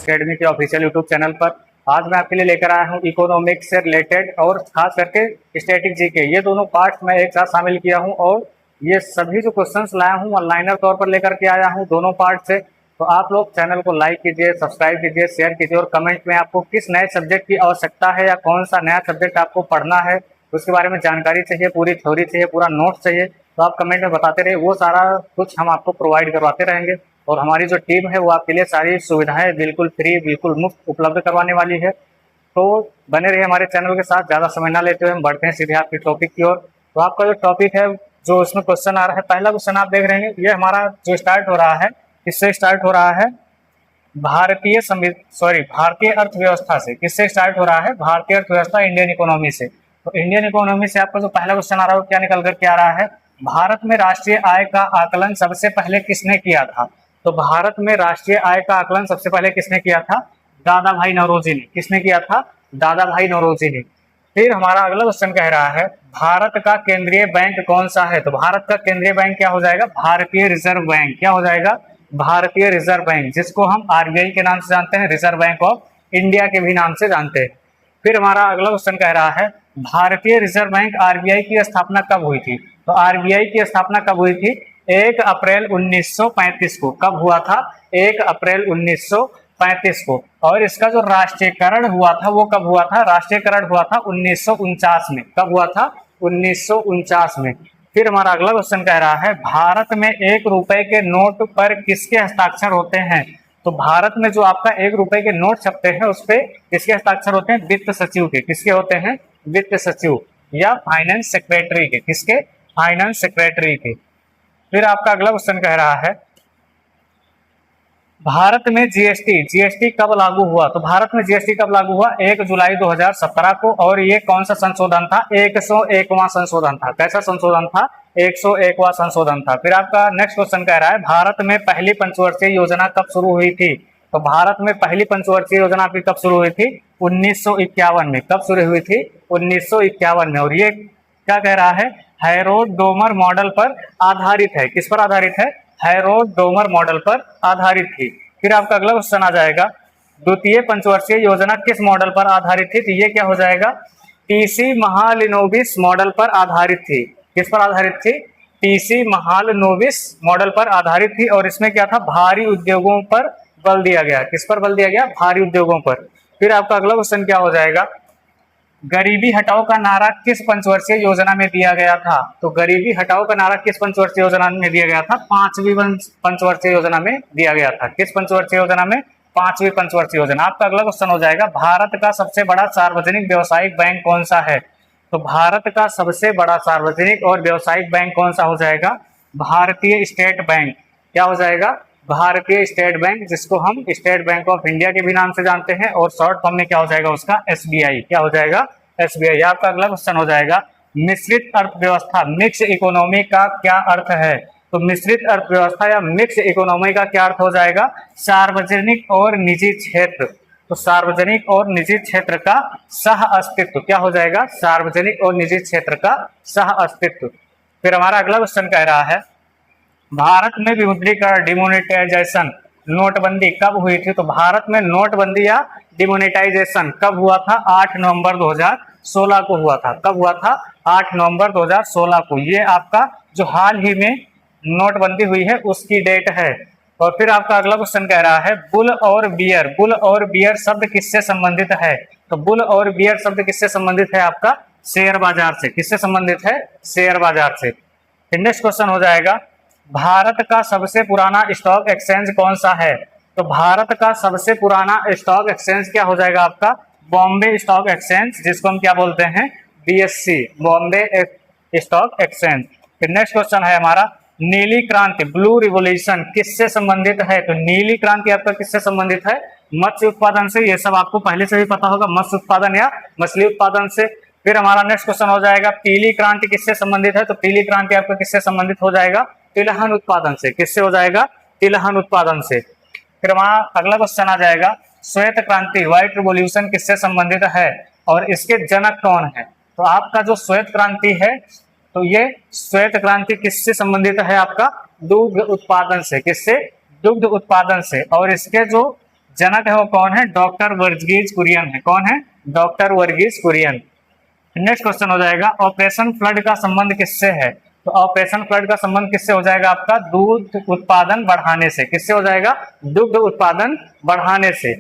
Academy के official YouTube channel पर। आज मैं आपके लिए लेकर आया हूं इकोनॉमिक्स से रिलेटेड और खास करके स्टैटिक जीके, ये दोनों पार्ट मैं एक साथ शामिल किया हूं और ये सभी जो क्वेश्चंस लाया हूं ऑनलाइनर तौर पर लेकर के आया हूं दोनों पार्ट से। तो आप लोग चैनल को लाइक कीजिए, सब्सक्राइब कीजिए, शेयर कीजिए और कमेंट में आपको किस नए सब्जेक्ट की आवश्यकता है या कौन सा नया सब्जेक्ट आपको पढ़ना है, उसके बारे में जानकारी चाहिए, पूरी थ्योरी चाहिए, पूरा नोट चाहिए, तो आप कमेंट में बताते रहिए। वो सारा कुछ हम आपको प्रोवाइड करवाते रहेंगे और हमारी जो टीम है वो आपके लिए सारी सुविधाएं बिल्कुल फ्री, बिल्कुल मुफ्त उपलब्ध करवाने वाली है। तो बने रहिए हमारे चैनल के साथ। ज़्यादा समय ना लेते हुए हम बढ़ते हैं सीधे आपके टॉपिक की ओर। तो आपका जो टॉपिक है, जो इसमें क्वेश्चन आ रहा है, पहला क्वेश्चन आप देख रहे हैं, ये हमारा जो स्टार्ट हो रहा है, इससे स्टार्ट हो रहा है भारतीय अर्थव्यवस्था से। किससे स्टार्ट हो रहा है? भारतीय अर्थव्यवस्था, इंडियन इकोनॉमी से। तो इंडियन इकोनॉमी से आपका जो पहला क्वेश्चन आ रहा है वो क्या निकल करके आ रहा है? भारत में राष्ट्रीय आय का आकलन सबसे पहले किसने किया था? तो भारत में राष्ट्रीय आय का आकलन सबसे पहले किसने किया था? दादा भाई नौरोजी ने। किसने किया था? दादा भाई नौरोजी ने। फिर हमारा अगला क्वेश्चन कह रहा है भारत का केंद्रीय बैंक कौन सा है? तो भारत का केंद्रीय बैंक क्या हो जाएगा? भारतीय रिजर्व बैंक। क्या हो जाएगा? भारतीय रिजर्व बैंक, जिसको हम आरबीआई के नाम से जानते हैं, रिजर्व बैंक ऑफ इंडिया के भी नाम से जानते हैं। फिर हमारा अगला क्वेश्चन कह रहा है भारतीय रिजर्व बैंक आरबीआई की स्थापना कब हुई थी? तो आरबीआई की स्थापना कब हुई थी? 1 अप्रैल 1935 को। कब हुआ था? 1 अप्रैल 1935 को। और इसका जो राष्ट्रीयकरण हुआ था वो कब हुआ था? राष्ट्रीयकरण हुआ था 1949 में। कब हुआ था? 1949 में। फिर हमारा अगला क्वेश्चन कह रहा है भारत में 1 रुपए के नोट पर किसके हस्ताक्षर होते हैं? तो भारत में जो आपका 1 रुपए के नोट छपते हैं उस पे किसके हस्ताक्षर होते हैं? वित्त सचिव के। किसके होते हैं? वित्त सचिव या फाइनेंस सेक्रेटरी के। किसके? फाइनेंस सेक्रेटरी के। फिर आपका अगला क्वेश्चन कह रहा है भारत में जीएसटी कब लागू हुआ? तो भारत में जीएसटी कब लागू हुआ? 1 जुलाई 2017 को। और ये कौन सा संशोधन था? 101वां संशोधन था। कैसा संशोधन था? 101वां संशोधन था। फिर आपका नेक्स्ट क्वेश्चन कह रहा है भारत में पहली पंचवर्षीय योजना कब शुरू हुई थी? तो भारत में पहली पंचवर्षीय योजना आपकी कब शुरू हुई थी? 1951 में। कब शुरू हुई थी? 1951 में। और ये क्या कह रहा है? हैरोल्ड डोमर मॉडल पर आधारित है। किस पर आधारित है? हैरोल्ड डोमर मॉडल पर आधारित थी। फिर आपका अगला क्वेश्चन आ जाएगा द्वितीय पंचवर्षीय योजना किस मॉडल पर आधारित थी? तो ये क्या हो जाएगा? टीसी महालनोबिस मॉडल पर आधारित थी। किस पर आधारित थी? टीसी महालनोबिस मॉडल पर आधारित थी। और इसमें क्या था? भारी उद्योगों पर बल दिया गया। किस पर बल दिया गया? भारी उद्योगों पर। फिर आपका अगला क्वेश्चन क्या हो जाएगा? गरीबी हटाओ का नारा किस पंचवर्षीय योजना में दिया गया था? तो गरीबी हटाओ का नारा किस पंचवर्षीय योजना में दिया गया था? 5वीं पंचवर्षीय योजना में दिया गया था। किस पंचवर्षीय योजना में? 5वीं पंचवर्षीय योजना। आपका अगला क्वेश्चन हो जाएगा भारत का सबसे बड़ा सार्वजनिक व्यवसायिक बैंक कौन सा है? तो भारत का सबसे बड़ा सार्वजनिक और व्यवसायिक बैंक कौन सा हो जाएगा? भारतीय स्टेट बैंक। क्या हो जाएगा? भारतीय स्टेट बैंक, जिसको हम स्टेट बैंक ऑफ इंडिया के भी नाम से जानते हैं और शॉर्ट फॉर्म में क्या हो जाएगा उसका? एसबीआई। क्या हो जाएगा? एसबीआई। आपका अगला क्वेश्चन हो जाएगा मिश्रित अर्थव्यवस्था, मिक्स इकोनॉमी का क्या अर्थ है? तो मिश्रित अर्थव्यवस्था या मिक्स इकोनॉमी का क्या अर्थ हो जाएगा? सार्वजनिक और निजी क्षेत्र। तो सार्वजनिक और निजी क्षेत्र का सह अस्तित्व। क्या हो जाएगा? सार्वजनिक और निजी क्षेत्र का सह अस्तित्व। फिर हमारा अगला क्वेश्चन कह रहा है भारत में विमुद्रीकरण, डिमोनेटाइजेशन, नोटबंदी कब हुई थी? तो भारत में नोटबंदी या डिमोनेटाइजेशन कब हुआ था? 8 नवंबर 2016 को हुआ था। कब हुआ था? 8 नवंबर 2016 को। ये आपका जो हाल ही में नोटबंदी हुई है उसकी डेट है। और फिर आपका अगला क्वेश्चन कह रहा है बुल और बियर, बुल और बियर शब्द किससे संबंधित है? तो बुल और बियर शब्द किससे संबंधित है? आपका शेयर बाजार से। किससे संबंधित है? शेयर बाजार से। फिर नेक्स्ट क्वेश्चन हो जाएगा भारत का सबसे पुराना स्टॉक एक्सचेंज कौन सा है? तो भारत का सबसे पुराना स्टॉक एक्सचेंज क्या हो जाएगा? आपका बॉम्बे स्टॉक एक्सचेंज, जिसको हम क्या बोलते हैं? BSc, Bombay stock exchange. फिर नेक्स्ट क्वेश्चन है हमारा नीली क्रांति, ब्लू रिवोल्यूशन किससे संबंधित है? तो नीली क्रांति आपका किससे संबंधित है? मत्स्य उत्पादन से। ये सब आपको पहले से भी पता होगा, मत्स्य उत्पादन या मछली उत्पादन से। फिर हमारा नेक्स्ट क्वेश्चन हो जाएगा पीली क्रांति किससे संबंधित है? तो पीली क्रांति आपका किससे संबंधित हो जाएगा? तिलहन उत्पादन से। किससे हो जाएगा? तिलहन उत्पादन से। फिर हमारा अगला क्वेश्चन आ जाएगा श्वेत क्रांति, व्हाइट रिवॉल्यूशन किससे संबंधित है और इसके जनक कौन है? तो आपका जो श्वेत क्रांति है, तो ये श्वेत क्रांति किससे संबंधित है? आपका दुग्ध उत्पादन से। किससे? दुग्ध उत्पादन से। और इसके जो जनक है वो कौन है? डॉक्टर वर्गीज कुरियन है। कौन है? Doctor Verghese Kurien. Next question हो जाएगा ऑपरेशन फ्लड का संबंध किससे है? तो ऑपरेशन फ्लड का संबंध किससे हो जाएगा आपका? दूध उत्पादन बढ़ाने से। किससे हो जाएगा? दुग्ध उत्पादन बढ़ाने से।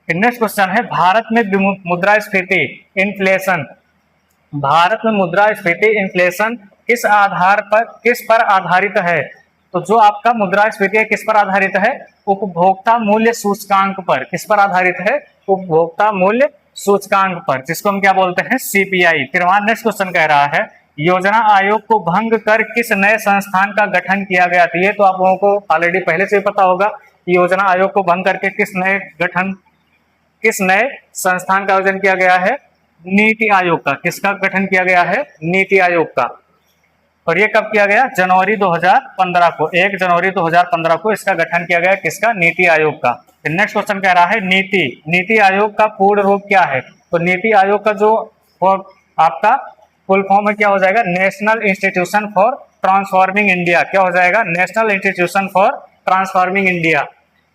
नेक्स्ट क्वेश्चन है भारत में मुद्रास्फीति इन्फ्लेशन, भारत में मुद्रास्फीति इन्फ्लेशन किस पर आधारित है? तो जो आपका मुद्रास्फीति है किस पर आधारित है? उपभोक्ता मूल्य सूचकांक पर। किस पर आधारित है? उपभोक्ता मूल्य सूचकांक पर, जिसको हम क्या बोलते हैं? सीपीआई। फिर वहां नेक्स्ट क्वेश्चन कह रहा है योजना आयोग को भंग कर किस नए संस्थान का गठन किया गया? तो ये तो आप लोगों को ऑलरेडी पहले से ही पता होगा कि योजना आयोग को भंग करके किस नए संस्थान का आयोजन किया गया है? नीति आयोग का। किसका गठन किया गया है? नीति आयोग का। और ये कब किया गया? जनवरी 2015 को, 1 जनवरी 2015 को इसका गठन किया गया। किसका? नीति आयोग का। नेक्स्ट क्वेश्चन कह रहा है नीति आयोग का पूर्ण रूप क्या है? तो नीति आयोग का जो आपका फुल फॉर्म में क्या हो जाएगा? National institution for transforming India. क्या हो जाएगा? National institution for transforming India.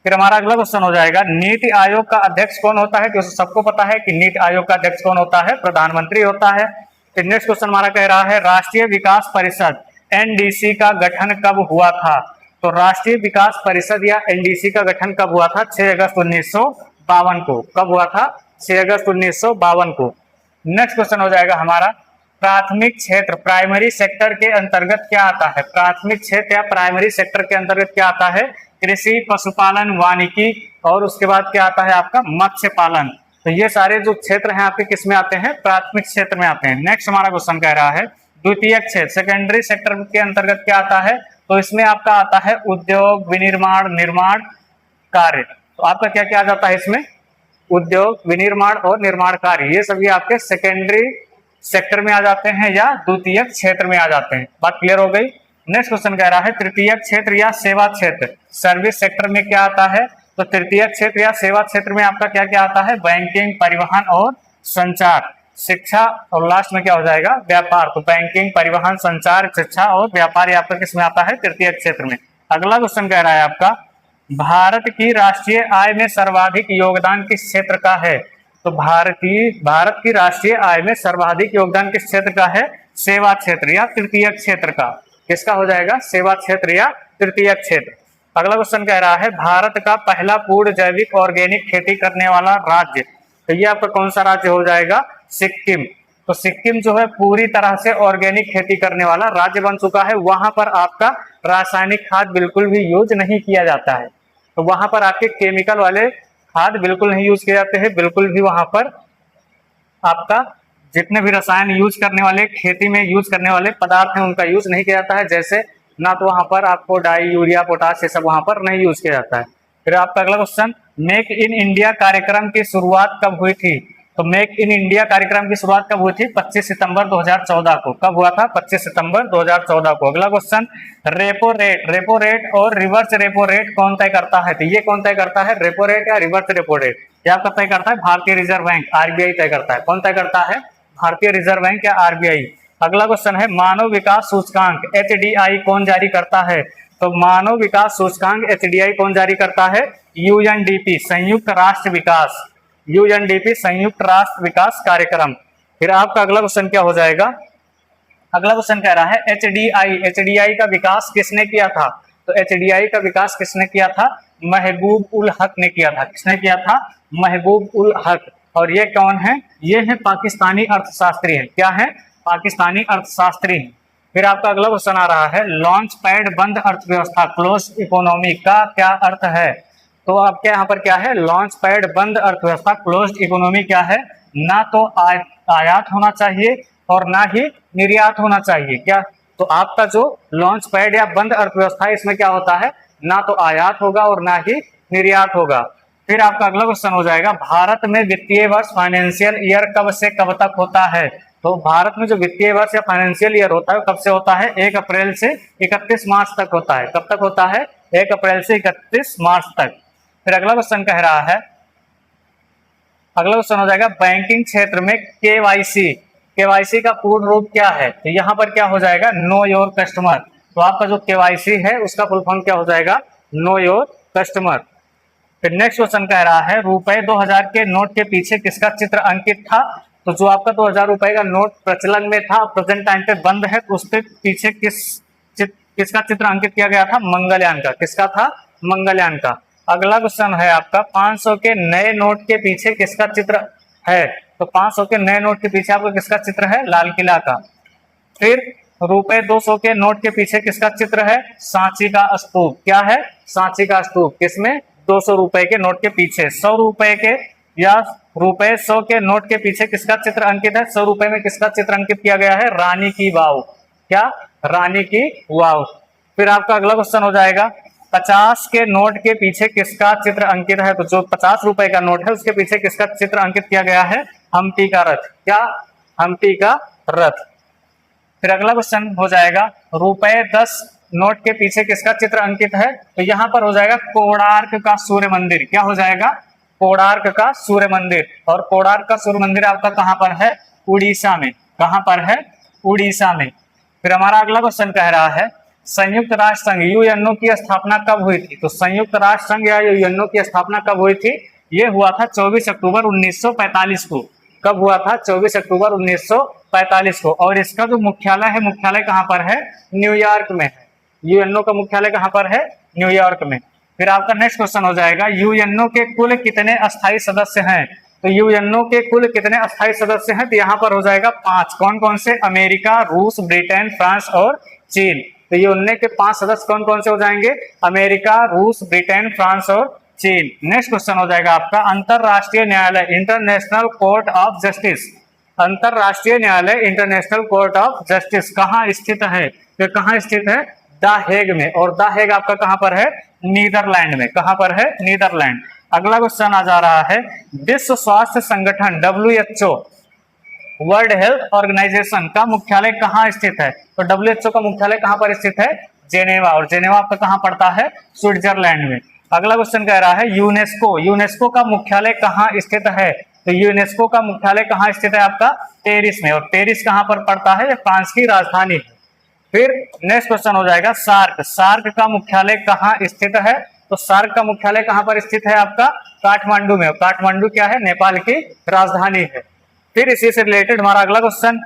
फिर हमारा अगला क्वेश्चन हो जाएगा नीति आयोग का अध्यक्ष कौन होता है? क्योंकि सबको पता है कि नीति आयोग का अध्यक्ष कौन होता है? प्रधानमंत्री होता है। फिर नेक्स्ट क्वेश्चन हमारा कह रहा है राष्ट्रीय विकास परिषद एनडीसी का गठन कब हुआ था? तो राष्ट्रीय विकास परिषद या एनडीसी का गठन कब हुआ था? 6 अगस्त 1952 को। कब हुआ था? 6 अगस्त 1952 को। नेक्स्ट क्वेश्चन हो जाएगा हमारा प्राथमिक क्षेत्र प्राइमरी सेक्टर के अंतर्गत क्या आता है? प्राथमिक क्षेत्र या प्राइमरी सेक्टर के अंतर्गत क्या आता है? कृषि, पशुपालन, वानिकी और उसके बाद क्या आता है आपका? मत्स्य पालन। तो ये सारे जो क्षेत्र हैं आपके किस में आते हैं? प्राथमिक क्षेत्र में आते हैं। नेक्स्ट हमारा क्वेश्चन कह रहा है द्वितीय क्षेत्र सेकेंडरी सेक्टर के अंतर्गत क्या आता है? तो इसमें आपका आता है उद्योग, विनिर्माण, निर्माण कार्य। तो आपका क्या क्या आ जाता है इसमें? उद्योग, विनिर्माण और निर्माण कार्य, ये सभी आपके सेकेंडरी सेक्टर में आ जाते हैं या द्वितीय क्षेत्र में आ जाते हैं। बात क्लियर हो गई। नेक्स्ट क्वेश्चन कह रहा है तृतीय क्षेत्र या सेवा क्षेत्र सर्विस सेक्टर में क्या आता है? तो तृतीय क्षेत्र या सेवा क्षेत्र में आपका क्या क्या आता है? बैंकिंग, परिवहन और संचार, शिक्षा और लास्ट में क्या हो जाएगा? व्यापार। तो बैंकिंग, परिवहन, संचार, शिक्षा और व्यापार ये आपका किस में आता है? तृतीय क्षेत्र में। अगला क्वेश्चन कह रहा है आपका भारत की राष्ट्रीय आय में सर्वाधिक योगदान किस क्षेत्र का है? तो भारत की राष्ट्रीय आय में सर्वाधिक योगदान किस क्षेत्र का है? सेवा क्षेत्र या तृतीय क्षेत्र का। किसका हो जाएगा? सेवा क्षेत्र या तृतीय क्षेत्र। अगला क्वेश्चन कह रहा है भारत का पहला पूर्ण जैविक ऑर्गेनिक खेती करने वाला राज्य, तो ये आपका कौन सा राज्य हो जाएगा? सिक्किम। तो सिक्किम जो है पूरी तरह से ऑर्गेनिक खेती करने वाला राज्य बन चुका है। वहां पर आपका रासायनिक खाद बिल्कुल भी यूज नहीं किया जाता है। तो वहां पर आपके केमिकल वाले खाद बिल्कुल नहीं यूज किए जाते हैं। बिल्कुल भी वहां पर आपका जितने भी रसायन यूज करने वाले, खेती में यूज करने वाले पदार्थ हैं उनका यूज नहीं किया जाता है। जैसे ना तो वहां पर आपको डाई, यूरिया, पोटाश ये सब वहां पर नहीं यूज किया जाता है। फिर आपका अगला क्वेश्चन मेक इन इंडिया कार्यक्रम की शुरुआत कब हुई थी? तो मेक इन इंडिया कार्यक्रम की शुरुआत कब हुई थी? 25 सितंबर 2014 को। कब हुआ था? 25 सितंबर 2014 को। अगला क्वेश्चन रेपो रेट और रिवर्स रेपो रेट कौन तय करता है? तो ये कौन तय करता है? रेपो रेट या रिवर्स रेपो रेट क्या तय करता है? भारतीय रिजर्व बैंक, आरबीआई तय करता है। कौन तय करता है? भारतीय रिजर्व बैंक या आरबीआई। अगला क्वेश्चन है मानव विकास सूचकांक एचडीआई कौन जारी करता है? तो मानव विकास सूचकांक एचडीआई कौन जारी करता है? यूएनडीपी, संयुक्त राष्ट्र विकास, यूएनडीपी संयुक्त राष्ट्र विकास कार्यक्रम। फिर आपका अगला क्वेश्चन क्या हो जाएगा? अगला क्वेश्चन कह रहा है एचडीआई का विकास किसने किया था? तो एचडीआई का विकास किसने किया था? महबूब उल हक ने किया था। किसने किया था? महबूब उल हक। और ये कौन है? ये है पाकिस्तानी अर्थशास्त्री है। क्या है? पाकिस्तानी अर्थशास्त्री। फिर आपका अगला क्वेश्चन आ रहा है लॉन्च पैड बंद अर्थव्यवस्था क्लोज इकोनॉमी का क्या अर्थ है? तो आपके यहाँ पर क्या है? लॉन्च पैड बंद अर्थव्यवस्था क्लोज्ड इकोनॉमी क्या है? ना तो आयात होना चाहिए और ना ही निर्यात होना चाहिए। क्या? तो आपका जो लॉन्च पैड या बंद अर्थव्यवस्था है इसमें क्या होता है? ना तो आयात होगा और ना ही निर्यात होगा। फिर आपका अगला क्वेश्चन हो जाएगा भारत में वित्तीय वर्ष फाइनेंशियल ईयर कब से कब तक होता है? तो भारत में जो वित्तीय वर्ष या फाइनेंशियल ईयर होता है कब से होता है? 1 अप्रैल से 31 मार्च तक होता है। कब तक होता है? 1 अप्रैल से 31 मार्च तक। फिर अगला क्वेश्चन कह रहा है, अगला क्वेश्चन हो जाएगा बैंकिंग क्षेत्र में केवाईसी का पूर्ण रूप क्या है? तो यहाँ पर क्या हो जाएगा? Know your customer. तो आपका जो केवाईसी है उसका फुल फॉर्म क्या हो जाएगा? Know your customer. फिर नेक्स्ट क्वेश्चन कह रहा है रुपए 2000 के नोट के पीछे किसका चित्र अंकित था। तो जो आपका 2000 रुपए का नोट प्रचलन में था, प्रेजेंट टाइम पे बंद है, तो उसके पीछे किसका चित्र अंकित किया गया था? मंगलयान का। किसका था? मंगलयान का। अगला क्वेश्चन है आपका 500 के नए नोट के पीछे किसका चित्र है। तो 500 के नए नोट के पीछे आपका किसका चित्र है? लाल किला का। फिर रुपए 200 के नोट के पीछे किसका चित्र है? सांची का स्तूप। क्या है? सांची का स्तूप। किसमें? 200 रुपए के नोट के पीछे। 100 रुपए के या रुपए 100 के नोट के पीछे किसका चित्र अंकित है? 100 रुपए में किसका चित्र अंकित किया गया है? रानी की वाव। क्या? रानी की वाव। फिर आपका अगला क्वेश्चन हो जाएगा 50 के नोट के पीछे किसका चित्र अंकित है। तो जो 50 रुपए का नोट है उसके पीछे किसका चित्र अंकित किया गया है? हम्पी का रथ। क्या? हम्पी का रथ। फिर अगला क्वेश्चन हो जाएगा रुपए 10 नोट के पीछे किसका चित्र अंकित है। तो यहां पर हो जाएगा कोणार्क का सूर्य मंदिर। क्या हो जाएगा? कोणार्क का सूर्य मंदिर। और कोणार्क का सूर्य मंदिर आपका कहां पर है? उड़ीसा में। कहां पर है? उड़ीसा में। फिर हमारा अगला क्वेश्चन कह रहा है संयुक्त राष्ट्र संघ यूएनओ की स्थापना कब हुई थी। तो संयुक्त राष्ट्र संघ या यूएनओ की स्थापना कब हुई थी? ये हुआ था 24 अक्टूबर 1945 को। कब हुआ था? 24 अक्टूबर 1945 को। और इसका जो मुख्यालय है, मुख्यालय कहां पर है? न्यूयॉर्क में है। यूएनओ का मुख्यालय कहां पर है? न्यूयॉर्क में। फिर आपका नेक्स्ट क्वेश्चन हो जाएगा यूएनओ के कुल कितने अस्थायी सदस्य हैं। तो यूएनओ के कुल कितने अस्थायी सदस्य हैं? तो यहाँ पर हो जाएगा 5। कौन कौन से? अमेरिका, रूस, ब्रिटेन, फ्रांस और चीन। तो यूएनओ के 5 सदस्य कौन कौन से हो जाएंगे? अमेरिका, रूस, ब्रिटेन, फ्रांस और चीन। नेक्स्ट क्वेश्चन हो जाएगा आपका अंतरराष्ट्रीय न्यायालय इंटरनेशनल कोर्ट ऑफ जस्टिस। अंतरराष्ट्रीय न्यायालय इंटरनेशनल कोर्ट ऑफ जस्टिस कहाँ स्थित है? तो कहाँ स्थित है? द हेग में। और द हेग आपका कहां पर है? नीदरलैंड में। कहां पर है? नीदरलैंड। अगला क्वेश्चन आ जा रहा है विश्व स्वास्थ्य संगठन WHO वर्ल्ड हेल्थ ऑर्गेनाइजेशन का मुख्यालय कहाँ स्थित है। तो WHO का मुख्यालय कहां पर स्थित है? जेनेवा। और जेनेवा आपका कहां पड़ता है? स्विट्जरलैंड में। अगला क्वेश्चन कह रहा है यूनेस्को का मुख्यालय कहाँ स्थित है। तो यूनेस्को का मुख्यालय कहाँ स्थित है आपका? पेरिस में। और पेरिस कहां पर पड़ता है? फ्रांस की राजधानी है। फिर नेक्स्ट क्वेश्चन हो जाएगा सार्क का मुख्यालय कहाँ स्थित है। तो सार्क का मुख्यालय कहां पर स्थित है आपका? काठमांडू में। काठमांडू क्या है? नेपाल की राजधानी है। फिर इसी से रिलेटेड हमारा अगला क्वेश्चन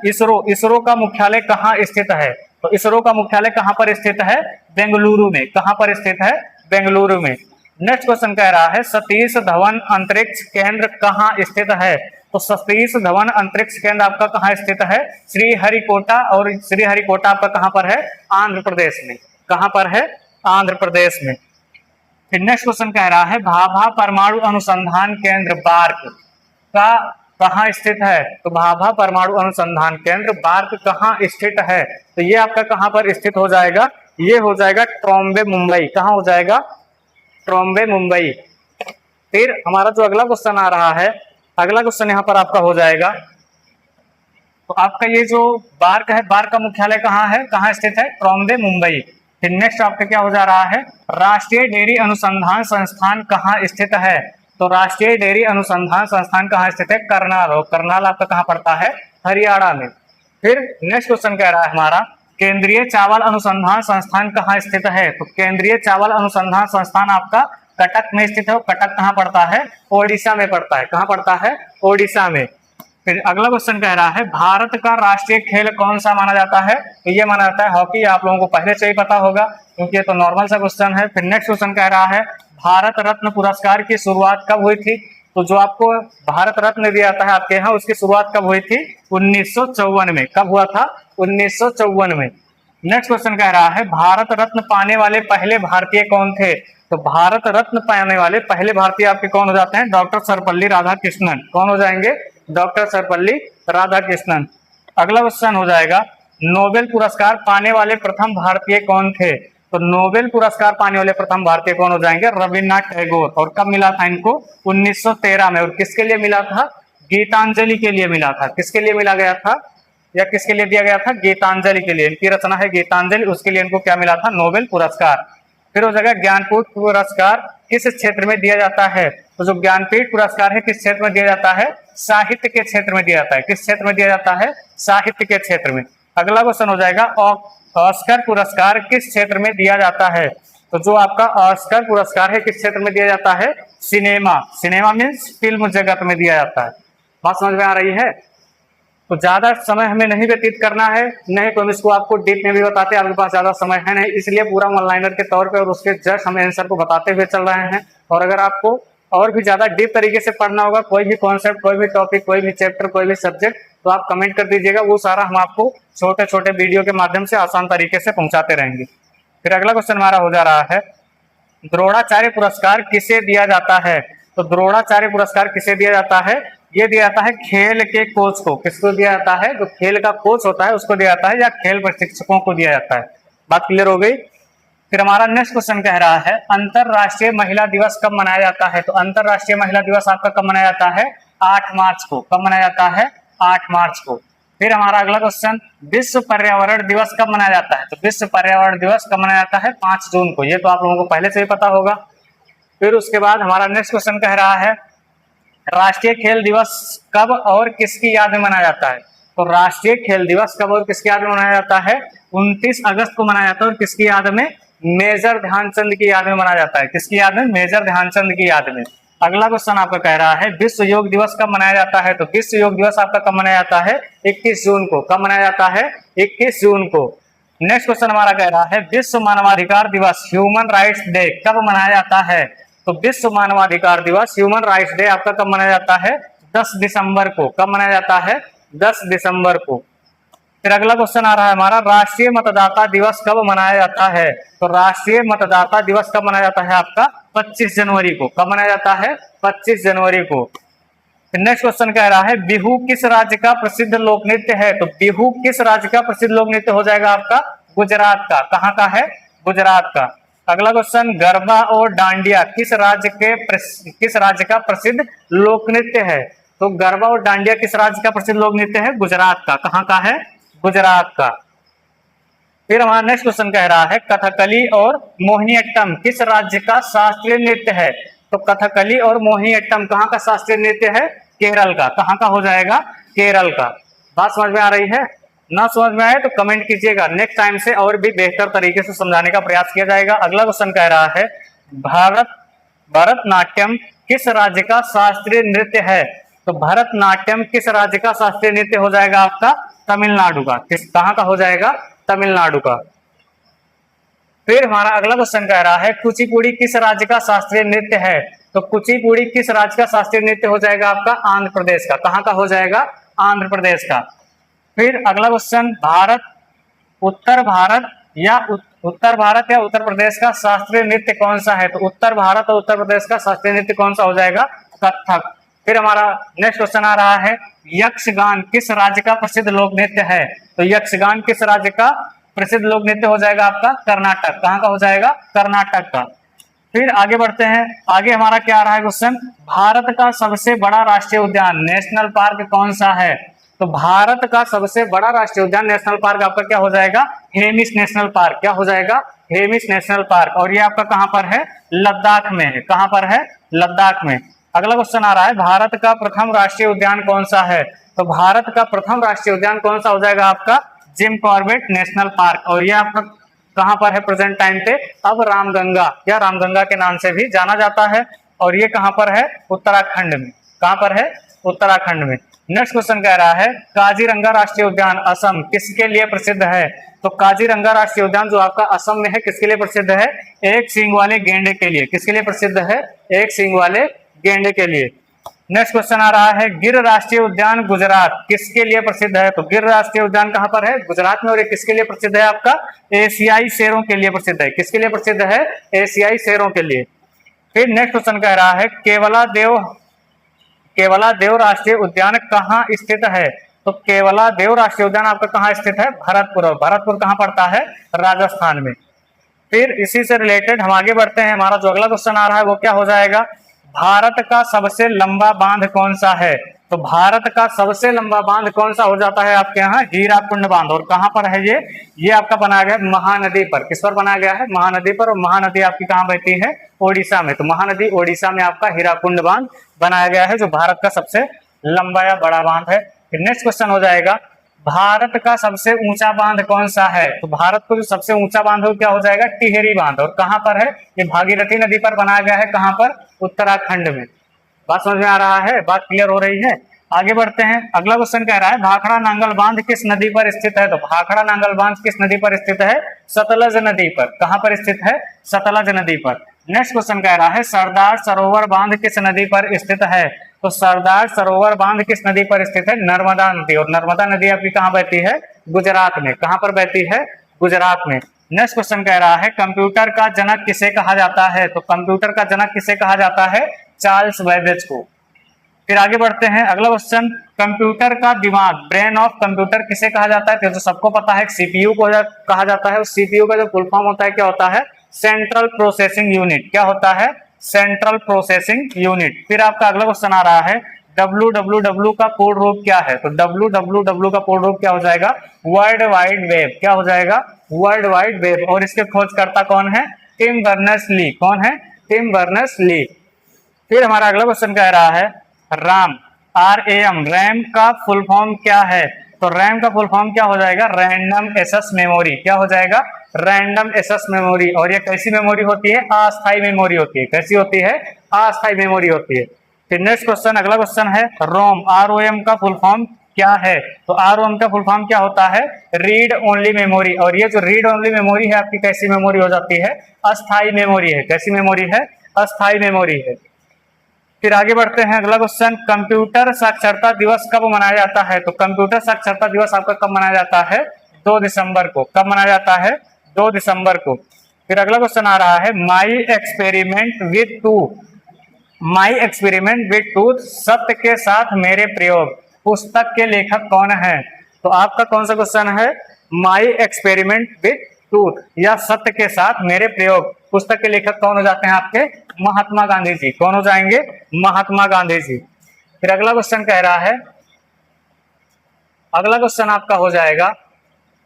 इसरो का मुख्यालय कहाँ स्थित है। तो इसरो का मुख्यालय कहां पर स्थित है? बेंगलुरु में। कहां पर स्थित है? बेंगलुरु में। नेक्स्ट क्वेश्चन कह रहा है सतीश धवन अंतरिक्ष केंद्र कहाँ स्थित है। तो सतीश धवन अंतरिक्ष केंद्र आपका कहाँ स्थित है? श्रीहरिकोटा। और श्रीहरिकोटा आपका कहां पर है? आंध्र प्रदेश में। कहां पर है? आंध्र प्रदेश में। फिर नेक्स्ट क्वेश्चन कह रहा है भाभा परमाणु अनुसंधान केंद्र बार्क का कहाँ स्थित है। तो भाभा परमाणु अनुसंधान केंद्र बार्क कहाँ स्थित है। तो ये आपका कहां पर स्थित हो जाएगा? ये हो जाएगा ट्रॉम्बे मुंबई। कहां हो जाएगा? ट्रॉम्बे मुंबई। फिर हमारा जो अगला क्वेश्चन आ रहा है, अगला क्वेश्चन यहाँ पर आपका हो जाएगा तो आपका ये जो बार्क है, बार्क का मुख्यालय कहाँ है? कहाँ स्थित है? ट्रॉम्बे मुंबई। फिर नेक्स्ट आपका क्या हो जा रहा है राष्ट्रीय डेयरी अनुसंधान संस्थान कहाँ स्थित है। तो राष्ट्रीय डेयरी अनुसंधान संस्थान कहाँ स्थित है? करनाल। और करनाल आपका कहाँ पड़ता है? हरियाणा में। फिर नेक्स्ट क्वेश्चन कह रहा है हमारा केंद्रीय चावल अनुसंधान संस्थान कहाँ स्थित है। तो केंद्रीय चावल अनुसंधान संस्थान आपका कटक में स्थित है। कटक कहाँ पड़ता है? ओडिशा में पड़ता है। कहाँ पड़ता है? ओडिशा में। फिर अगला क्वेश्चन कह रहा है भारत का राष्ट्रीय खेल कौन सा माना जाता है। तो ये माना जाता है हॉकी। आप लोगों को पहले से ही पता होगा क्योंकि ये तो नॉर्मल सा क्वेश्चन है। फिर नेक्स्ट क्वेश्चन कह रहा है भारत रत्न पुरस्कार की शुरुआत कब हुई थी। तो जो आपको भारत रत्न दिया जाता है आपके यहाँ, उसकी शुरुआत कब हुई थी? 1954 में। कब हुआ था? 1954 में। नेक्स्ट क्वेश्चन कह रहा है भारत रत्न पाने वाले पहले भारतीय कौन थे। तो भारत रत्न पाने वाले पहले भारतीय आपके कौन हो जाते हैं? डॉक्टर सर्वपल्ली राधाकृष्णन। कौन हो जाएंगे? डॉक्टर सर्वपल्ली राधाकृष्णन। अगला क्वेश्चन हो जाएगा नोबेल पुरस्कार पाने वाले प्रथम भारतीय कौन थे। तो नोबेल पुरस्कार पाने वाले प्रथम भारतीय कौन हो जाएंगे? रविन्द्रनाथ टैगोर। और कब मिला था इनको? 1913 में। और किसके लिए मिला था? गीतांजलि के लिए मिला था। किसके लिए मिला गया था या किसके लिए दिया गया था? गीतांजलि के लिए। इनकी रचना है गीतांजलि, उसके लिए इनको क्या मिला था? नोबेल पुरस्कार। फिर हो जाएगा ज्ञानपीठ पुरस्कार किस क्षेत्र में दिया जाता है। तो जो ज्ञानपीठ पुरस्कार है किस क्षेत्र में दिया जाता है? साहित्य के क्षेत्र में दिया जाता है। किस क्षेत्र में दिया जाता है? साहित्य के क्षेत्र में। अगला क्वेश्चन हो जाएगा ऑस्कर पुरस्कार किस क्षेत्र में दिया जाता है। तो जो आपका ऑस्कर पुरस्कार है किस क्षेत्र में दिया जाता है? सिनेमा। सिनेमा मीन्स फिल्म जगत में दिया जाता है। बात समझ में आ रही है? तो ज्यादा समय हमें नहीं व्यतीत करना है, नहीं तो हम इसको आपको डीप में भी बताते हैं, आपके पास ज्यादा समय है नहीं, इसलिए पूरा वन लाइनर के तौर पे और उसके जस्ट हम आंसर को बताते हुए चल रहे हैं। और अगर आपको और भी ज्यादा डीप तरीके से पढ़ना होगा, कोई भी कॉन्सेप्ट, कोई भी टॉपिक, कोई भी चैप्टर, कोई भी सब्जेक्ट, तो आप कमेंट कर दीजिएगा, वो सारा हम आपको छोटे छोटे वीडियो के माध्यम से आसान तरीके से पहुंचाते रहेंगे। फिर अगला क्वेश्चन हमारा हो जा रहा है, द्रोणाचार्य पुरस्कार किसे दिया जाता है? तो द्रोणाचार्य पुरस्कार किसे दिया जाता है? ये दिया जाता है खेल के कोच को। किसको दिया जाता है? जो खेल का कोच होता है उसको दिया जाता है, या खेल प्रशिक्षकों को दिया जाता है। बात क्लियर हो गई? फिर हमारा नेक्स्ट क्वेश्चन कह रहा है, अंतरराष्ट्रीय महिला दिवस कब मनाया जाता है? तो अंतरराष्ट्रीय महिला दिवस आपका कब मनाया जाता है? 8 मार्च को। कब मनाया जाता है? 8 मार्च को। फिर हमारा अगला क्वेश्चन, विश्व पर्यावरण दिवस कब मनाया जाता है? तो विश्व पर्यावरण दिवस कब मनाया जाता है? 5 जून को। ये तो आप लोगों को पहले से ही पता होगा। फिर उसके बाद हमारा नेक्स्ट क्वेश्चन कह रहा है, राष्ट्रीय खेल दिवस कब और किसकी याद में मनाया जाता है? तो राष्ट्रीय खेल दिवस कब और किसकी याद में मनाया जाता है? 29 अगस्त को मनाया जाता है। और किसकी याद में? मेजर ध्यानचंद की याद में मनाया जाता है। किसकी याद में? मेजर ध्यानचंद की याद में। अगला क्वेश्चन आपका कह रहा है, विश्व योग दिवस कब मनाया जाता है? तो विश्व योग दिवस आपका कब मनाया जाता है? 21 जून को। कब मनाया जाता है? 21 जून को। नेक्स्ट क्वेश्चन हमारा कह रहा है, विश्व मानवाधिकार दिवस ह्यूमन राइट्स डे कब मनाया जाता है? तो विश्व मानवाधिकार दिवस ह्यूमन राइट्स डे आपका कब मनाया जाता है? 10 दिसंबर को। कब मनाया जाता है? 10 दिसंबर को। फिर अगला क्वेश्चन आ रहा है हमारा, राष्ट्रीय मतदाता दिवस कब मनाया जाता है? तो राष्ट्रीय मतदाता दिवस कब मनाया जाता है आपका? 25 जनवरी को। कब मनाया जाता है? 25 जनवरी को। फिर नेक्स्ट क्वेश्चन कह रहा है, बिहू किस राज्य का प्रसिद्ध लोक नृत्य है? तो बिहू किस राज्य का प्रसिद्ध लोक नृत्य हो जाएगा आपका? गुजरात का। कहाँ का है? गुजरात का। अगला क्वेश्चन, गरबा और डांडिया किस राज्य का प्रसिद्ध लोक नृत्य है? तो गरबा और डांडिया किस राज्य का प्रसिद्ध लोक नृत्य है? गुजरात का। कहाँ का है? गुजरात का। फिर हमारा नेक्स्ट क्वेश्चन कह रहा है, कथकली और मोहिनीअट्टम किस राज्य का शास्त्रीय नृत्य है? तो कथकली और मोहिनीअट्टम कहाँ का शास्त्रीय नृत्य है? केरल का। कहाँ का हो जाएगा? केरल का। बात समझ में आ रही है? ना समझ में आए तो कमेंट कीजिएगा, नेक्स्ट टाइम से और भी बेहतर तरीके से समझाने का प्रयास किया जाएगा। अगला क्वेश्चन कह रहा है, भरतनाट्यम किस राज्य का शास्त्रीय नृत्य है? तो भरतनाट्यम किस राज्य का शास्त्रीय नृत्य हो जाएगा आपका? तमिलनाडु का। कहाँ का हो जाएगा? तमिलनाडु का। फिर हमारा अगला क्वेश्चन कह रहा है, कुचिपुड़ी किस राज्य का शास्त्रीय नृत्य है? तो कुचिपुड़ी किस राज्य का शास्त्रीय नृत्य हो जाएगा आपका? आंध्र प्रदेश का। कहाँ का हो जाएगा? आंध्र प्रदेश का। फिर अगला क्वेश्चन, उत्तर भारत या उत्तर प्रदेश का शास्त्रीय नृत्य कौन सा है? तो उत्तर भारत और उत्तर प्रदेश का शास्त्रीय नृत्य कौन सा हो जाएगा? कथक। फिर हमारा नेक्स्ट क्वेश्चन आ रहा है, यक्षगान किस राज्य का प्रसिद्ध लोक नृत्य है? तो यक्षगान किस राज्य का प्रसिद्ध लोक नृत्य हो जाएगा आपका? कर्नाटक। कहाँ का हो जाएगा? कर्नाटक का। फिर आगे बढ़ते हैं, आगे हमारा क्या आ रहा है क्वेश्चन, भारत का सबसे बड़ा राष्ट्रीय उद्यान नेशनल पार्क कौन सा है? तो भारत का सबसे बड़ा राष्ट्रीय उद्यान नेशनल पार्क आपका क्या हो जाएगा? Hemis national park. क्या हो जाएगा? Hemis national park. और ये आपका कहाँ पर है? लद्दाख में है। कहाँ पर है? लद्दाख में। अगला क्वेश्चन आ रहा है, भारत का प्रथम राष्ट्रीय उद्यान कौन सा है? तो भारत का प्रथम राष्ट्रीय उद्यान कौन सा हो जाएगा आपका? Jim Corbett national park. और ये आपका कहाँ पर है प्रेजेंट टाइम पे? अब रामगंगा या रामगंगा के नाम से भी जाना जाता है। और ये कहाँ पर है? उत्तराखंड में। कहाँ पर है? उत्तराखंड में। नेक्स्ट क्वेश्चन कह रहा है, काजीरंगा राष्ट्रीय उद्यान असम किसके लिए प्रसिद्ध है? तो काजीरंगा राष्ट्रीय उद्यान जो आपका असम में है किसके लिए प्रसिद्ध है? एक सींग वाले गेंडे के लिए। किसके लिए प्रसिद्ध है? एक सींग वाले गेंडे के लिए। नेक्स्ट क्वेश्चन आ रहा है, गिर राष्ट्रीय उद्यान गुजरात किसके लिए प्रसिद्ध है? तो गिर राष्ट्रीय उद्यान कहाँ पर है? गुजरात में। और ये किसके लिए प्रसिद्ध है आपका? एशियाई शेरों के लिए प्रसिद्ध है। किसके लिए प्रसिद्ध है? एशियाई शेरों के लिए। फिर नेक्स्ट क्वेश्चन कह रहा है, केवलादेव राष्ट्रीय उद्यान कहाँ स्थित है? तो केवलादेव राष्ट्रीय उद्यान आपका कहाँ स्थित है? भरतपुर। और भरतपुर कहाँ पड़ता है? राजस्थान में। फिर इसी से रिलेटेड हम आगे बढ़ते हैं, हमारा जो अगला क्वेश्चन आ रहा है वो क्या हो जाएगा, भारत का सबसे लंबा बांध कौन सा है? तो भारत का सबसे लंबा बांध कौन सा हो जाता है आपके यहाँ? हीराकुंड बांध। और कहाँ पर है ये आपका बनाया गया है महानदी पर। किस पर बनाया गया है? महानदी पर। और महानदी आपकी कहाँ बहती है? ओडिशा में। तो महानदी ओडिशा में आपका हीराकुंड बांध बनाया गया है, जो भारत का सबसे लंबा या बड़ा बांध है। फिर नेक्स्ट क्वेश्चन हो जाएगा, भारत का सबसे ऊंचा बांध कौन सा है? तो भारत को जो सबसे ऊंचा बांध हो क्या हो जाएगा? टिहरी बांध। और कहां पर है? ये भागीरथी नदी पर बनाया गया है। कहां पर? उत्तराखंड में। बात समझ में आ रहा है? बात क्लियर हो रही है? आगे बढ़ते हैं। अगला क्वेश्चन कह रहा है भाखड़ा नांगल बांध किस नदी पर स्थित है? तो भाखड़ा नांगल बांध किस नदी पर स्थित है? सतलज नदी पर। कहां पर स्थित है? सतलज नदी पर। नेक्स्ट क्वेश्चन कह रहा है सरदार सरोवर बांध किस नदी पर स्थित है? तो सरदार सरोवर बांध किस नदी पर स्थित है? नर्मदा नदी। और नर्मदा नदी आपकी कहां बहती है? गुजरात में। कहां पर बहती है? गुजरात में। नेक्स्ट क्वेश्चन कह रहा है कंप्यूटर का जनक किसे कहा जाता है? तो कंप्यूटर का जनक किसे कहा जाता है? चार्ल्स बैबेज को। फिर आगे बढ़ते हैं। अगला क्वेश्चन कंप्यूटर का दिमाग, ब्रेन ऑफ कंप्यूटर किसे कहा जाता है? तो सबको पता है सीपीयू को कहा जाता है। उस सीपीयू का जो फुल फॉर्म होता है क्या होता है? Central processing unit. क्या होता है? Central processing unit. फिर आपका अगला क्वेश्चन आ रहा है www का पूर्ण रूप क्या है? तो www का पूर्ण रूप क्या हो जाएगा? World wide web. क्या हो जाएगा? World wide web. और इसके खोजकर्ता कौन है? Tim Berners-Lee. कौन है? Tim Berners-Lee. फिर हमारा अगला क्वेश्चन कह रहा है RAM, RAM, रैम का फुल फॉर्म क्या है? तो रैम का फुल फॉर्म क्या हो जाएगा? Random access memory. क्या हो जाएगा? Random access memory. और ये कैसी मेमोरी होती है? अस्थायी मेमोरी होती है। कैसी होती है? अस्थायी मेमोरी होती है। फिर नेक्स्ट क्वेश्चन, अगला क्वेश्चन है रोम, ROM का फुल फॉर्म क्या है? तो ROM का फुल फॉर्म क्या होता है? Read only memory. और ये जो रीड ओनली मेमोरी है आपकी कैसी मेमोरी हो जाती है? अस्थायी मेमोरी है। कैसी मेमोरी है? अस्थायी मेमोरी है। फिर आगे बढ़ते हैं। अगला क्वेश्चन कंप्यूटर साक्षरता दिवस कब मनाया जाता है? तो कंप्यूटर साक्षरता दिवस आपका कब मनाया जाता है? 2 दिसंबर को। कब मनाया जाता है? 2 दिसंबर को। फिर अगला क्वेश्चन आ रहा है my experiment with tooth, my experiment with tooth, सत्य के साथ मेरे प्रयोग, पुस्तक के लेखक कौन है? तो आपका कौन सा क्वेश्चन है? माई एक्सपेरिमेंट विथ टूथ या सत्य के साथ मेरे प्रयोग, पुस्तक के लेखक कौन हो जाते हैं आपके? महात्मा गांधी जी। कौन हो जाएंगे? महात्मा गांधी जी। फिर अगला क्वेश्चन कह रहा है, अगला क्वेश्चन आपका हो जाएगा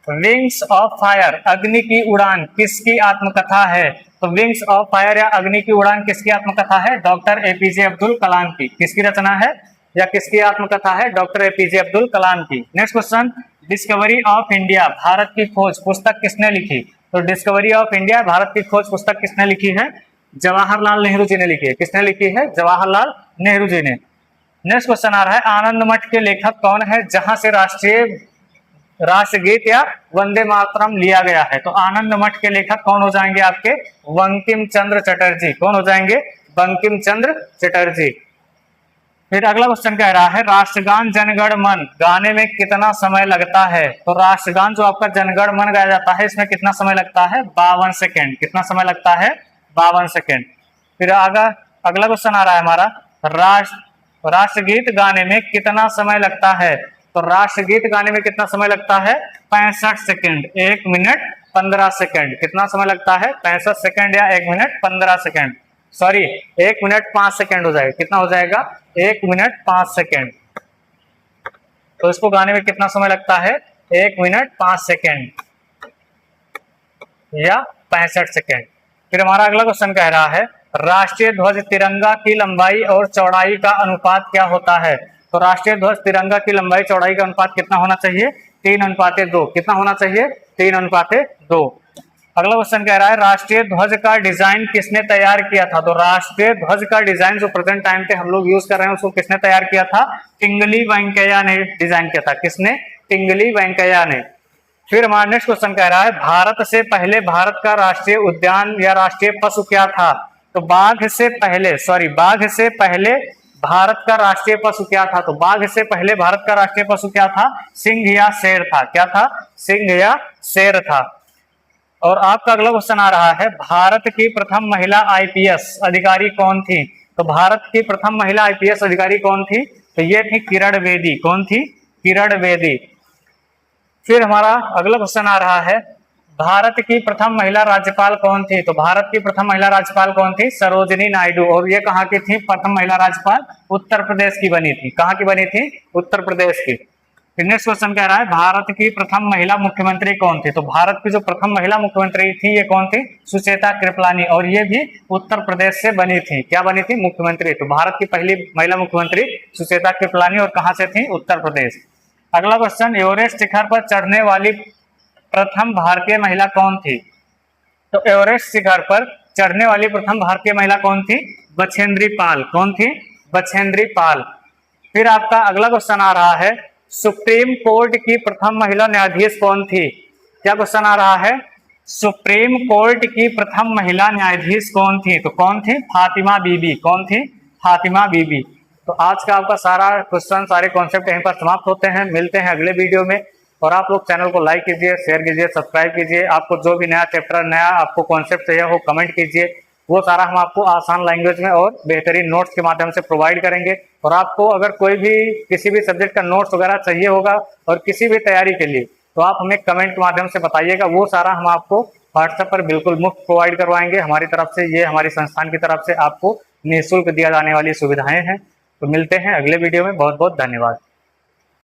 विंग्स ऑफ फायर, अग्नि की उड़ान किसकी आत्मकथा है? तो विंग्स ऑफ फायर या अग्नि की उड़ान किसकी आत्मकथा है? डॉक्टर एपीजे अब्दुल कलाम की। किसकी रचना है या किसकी आत्मकथा है? डॉक्टर एपीजे अब्दुल कलाम की। Next question discovery of India, Bharat की खोज, पुस्तक किसने लिखी? तो डिस्कवरी ऑफ इंडिया, भारत की खोज, पुस्तक किसने लिखी है? जवाहरलाल नेहरू जी ने लिखी है। किसने लिखी है? जवाहरलाल नेहरू जी ने। नेक्स्ट क्वेश्चन आ रहा है आनंद मठ के लेखक कौन है जहां से राष्ट्रगीत या वंदे मातरम लिया गया है? तो आनंद मठ के लेखक कौन हो जाएंगे आपके? बंकिम चंद्र चटर्जी। कौन हो जाएंगे? बंकिम चंद्र चटर्जी। फिर अगला क्वेश्चन कह रहा है राष्ट्रगान जनगण मन गाने में कितना समय लगता है? तो राष्ट्रगान जो आपका जनगण मन गाया जाता है इसमें कितना समय लगता है? 52 सेकेंड। कितना समय लगता है? 52 सेकेंड। फिर अगला क्वेश्चन आ रहा है हमारा राष्ट्रगीत गाने में कितना समय लगता है? तो राष्ट्रगीत गाने में कितना समय लगता है? 65 सेकेंड। 1 minute 15 second. कितना समय लगता है? 65 सेकेंड या 1 minute 15 second. Sorry 1 minute 5 second हो जाएगा। कितना हो जाएगा? 1 मिनट 5 सेकेंड। तो इसको गाने में कितना समय लगता है? 1 मिनट 5 सेकेंड या 65 सेकेंड। फिर हमारा अगला क्वेश्चन कह रहा है राष्ट्रीय ध्वज तिरंगा की लंबाई और चौड़ाई का अनुपात क्या होता है? तो राष्ट्रीय ध्वज तिरंगा की लंबाई चौड़ाई का अनुपात कितना होना चाहिए? 3:2। कितना होना चाहिए? 3:2। अगला क्वेश्चन कह रहा है राष्ट्रीय ध्वज का डिजाइन किसने तैयार किया था? तो राष्ट्रीय ध्वज का डिजाइन जो प्रेजेंट टाइम पे हम लोग यूज कर रहे हैं उसको किसने तैयार किया था? पिंगली वेंकैया ने डिजाइन किया था। किसने? पिंगली वेंकैया ने। फिर हमारा नेक्स्ट क्वेश्चन कह रहा है भारत से पहले भारत का राष्ट्रीय उद्यान या राष्ट्रीय पशु क्या था? तो बाघ से पहले भारत का राष्ट्रीय पशु क्या था? तो बाघ से पहले भारत का राष्ट्रीय पशु क्या था? सिंह या शेर था। क्या था? सिंह या शेर था। और आपका अगला क्वेश्चन आ रहा है भारत की प्रथम महिला आईपीएस अधिकारी कौन थी? तो भारत की प्रथम महिला आईपीएस अधिकारी कौन थी? तो ये थी किरण बेदी। कौन थी? किरण बेदी। फिर हमारा अगला क्वेश्चन आ रहा है भारत की प्रथम महिला राज्यपाल कौन थी? तो भारत की प्रथम महिला राज्यपाल कौन थी? सरोजिनी नायडू। और ये कहाँ की थी प्रथम महिला राज्यपाल? उत्तर प्रदेश की बनी थी। कहाँ की बनी थी? उत्तर प्रदेश की। नेक्स्ट क्वेश्चन कह रहा है भारत की प्रथम महिला मुख्यमंत्री कौन थी? तो भारत की जो प्रथम महिला मुख्यमंत्री थी ये कौन थी? सुचेता कृपलानी। और ये भी उत्तर प्रदेश से बनी थी। क्या बनी थी? मुख्यमंत्री। तो भारत की पहली महिला मुख्यमंत्री सुचेता कृपलानी और कहां से थी? उत्तर प्रदेश। अगला क्वेश्चन, एवरेस्ट शिखर पर चढ़ने वाली प्रथम भारतीय महिला कौन थी? तो एवरेस्ट शिखर पर चढ़ने वाली प्रथम भारतीय महिला कौन थी? बछेंद्री पाल। कौन थी? बछेंद्री पाल। फिर आपका अगला क्वेश्चन आ रहा है, सुप्रीम कोर्ट की प्रथम महिला न्यायाधीश कौन थी? क्या क्वेश्चन आ रहा है? सुप्रीम कोर्ट की प्रथम महिला न्यायाधीश कौन थी? तो कौन थी? फातिमा बीबी। कौन थी? फातिमा बीबी। तो आज का आपका सारा क्वेश्चन, सारे कॉन्सेप्ट यहीं पर समाप्त होते हैं। मिलते हैं अगले वीडियो में। और आप लोग चैनल को लाइक कीजिए, शेयर कीजिए, सब्सक्राइब कीजिए। आपको जो भी नया चैप्टर, नया आपको कॉन्सेप्ट चाहिए हो कमेंट कीजिए, वो सारा हम आपको आसान लैंग्वेज में और बेहतरीन नोट्स के माध्यम से प्रोवाइड करेंगे। और आपको अगर कोई भी किसी भी सब्जेक्ट का नोट्स वगैरह चाहिए होगा और किसी भी तैयारी के लिए, तो आप हमें कमेंट के माध्यम से बताइएगा। वो सारा हम आपको व्हाट्सएप पर बिल्कुल मुफ्त प्रोवाइड करवाएंगे हमारी तरफ से। ये हमारी संस्थान की तरफ से आपको निःशुल्क दिया जाने वाली सुविधाएं हैं। तो मिलते हैं अगले वीडियो में। बहुत बहुत धन्यवाद।